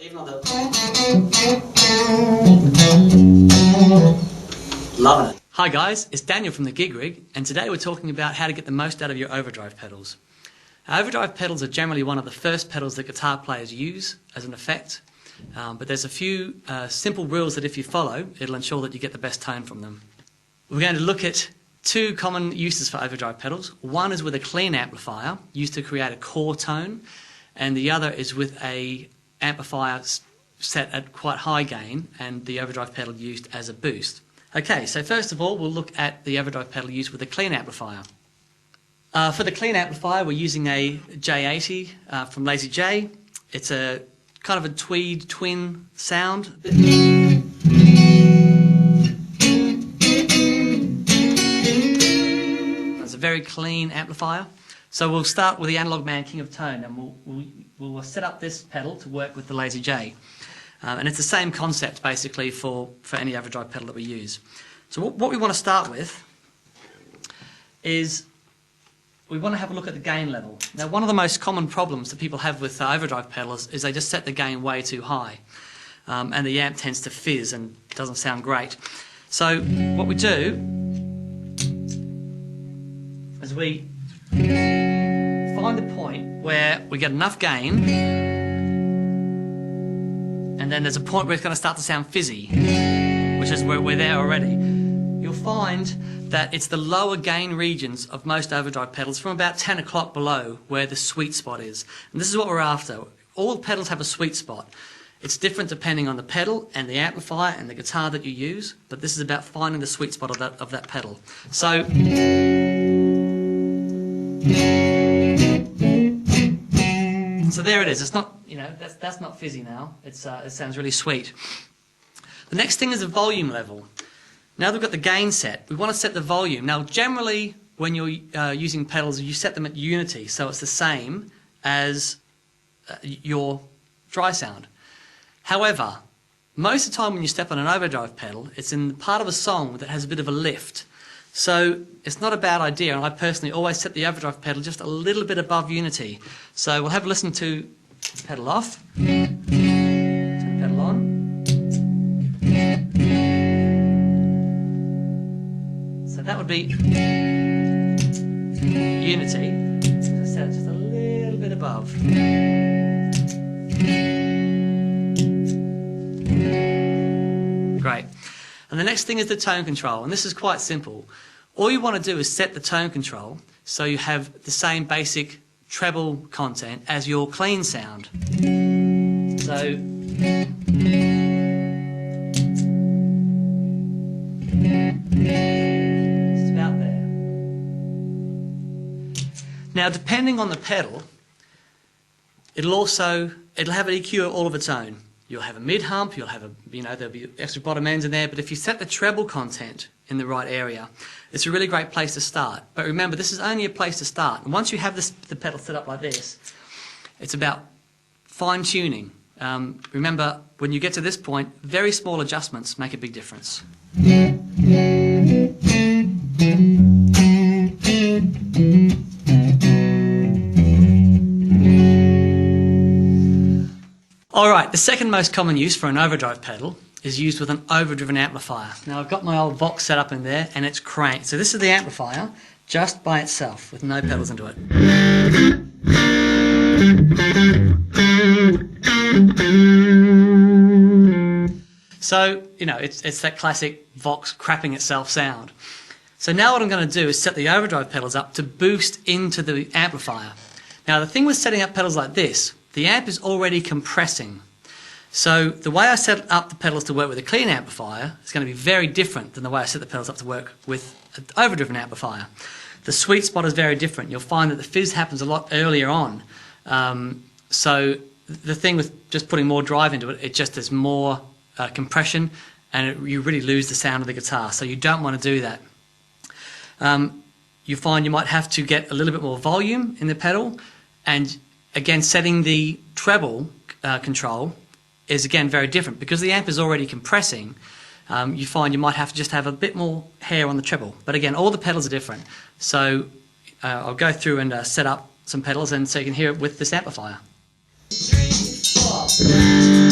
Even on the... Loving it. Hi guys, it's Daniel from TheGigRig, and today we're talking about how to get the most out of your overdrive pedals. Overdrive pedals are generally one of the first pedals that guitar players use as an effect, but there's a few simple rules that if you follow, it'll ensure that you get the best tone from them. We're going to look at two common uses for overdrive pedals. One is with a clean amplifier used to create a core tone, and the other is with a amplifier set at quite high gain and the overdrive pedal used as a boost. Okay, so first of all we'll look at the overdrive pedal used with a clean amplifier. For the clean amplifier we're using a J80 from LazyJ. It's a kind of a tweed twin sound. It's a very clean amplifier. So we'll start with the AnalogMari King of Tone, and we'll set up this pedal to work with the LazyJ. And it's the same concept basically for any overdrive pedal that we use. So what we want to start with is we want to have a look at the gain level. Now one of the most common problems that people have with overdrive pedals is they just set the gain way too high, and the amp tends to fizz and doesn't sound great. So what we do is we find the point where we get enough gain, and then there's a point where it's going to start to sound fizzy, which is where we're there already. You'll find that it's the lower gain regions of most overdrive pedals from about 10 o'clock below where the sweet spot is. And this is what we're after. All pedals have a sweet spot. It's different depending on the pedal and the amplifier and the guitar that you use, but this is about finding the sweet spot of that pedal. So there it is. It's not, you know, that's not fizzy now. It sounds really sweet. The next thing is the volume level. Now that we've got the gain set, we want to set the volume. Now generally when you're using pedals, you set them at unity, so it's the same as your dry sound. However, most of the time when you step on an overdrive pedal, it's in the part of a song that has a bit of a lift. So it's not a bad idea, and I personally always set the overdrive pedal just a little bit above unity. So we'll have a listen to the pedal off, turn the pedal on. So that would be unity. As I said, just a little bit above. Great. And the next thing is the tone control, and this is quite simple. All you want to do is set the tone control so you have the same basic treble content as your clean sound. So it's about there. Now depending on the pedal, it'll have an EQ all of its own. You'll have a mid hump, you'll have there'll be extra bottom ends in there, but if you set the treble content in the right area, it's a really great place to start. But remember, this is only a place to start. And once you have the pedal set up like this, it's about fine-tuning. Remember, when you get to this point, very small adjustments make a big difference. Alright, the second most common use for an overdrive pedal is used with an overdriven amplifier. Now I've got my old Vox set up in there and it's cranked. So this is the amplifier just by itself with no pedals into it. So, you know, it's that classic Vox crapping itself sound. So now what I'm going to do is set the overdrive pedals up to boost into the amplifier. Now the thing with setting up pedals like this, the amp is already compressing. So the way I set up the pedals to work with a clean amplifier is going to be very different than the way I set the pedals up to work with an overdriven amplifier. The sweet spot is very different. You'll find that the fizz happens a lot earlier on. So the thing with just putting more drive into it, there's more compression, and you really lose the sound of the guitar. So you don't want to do that. You find you might have to get a little bit more volume in the pedal, and again, setting the treble control is again very different. Because the amp is already compressing, you find you might have to just have a bit more hair on the treble. But again, all the pedals are different. So I'll go through and set up some pedals and so you can hear it with this amplifier. 3, 4.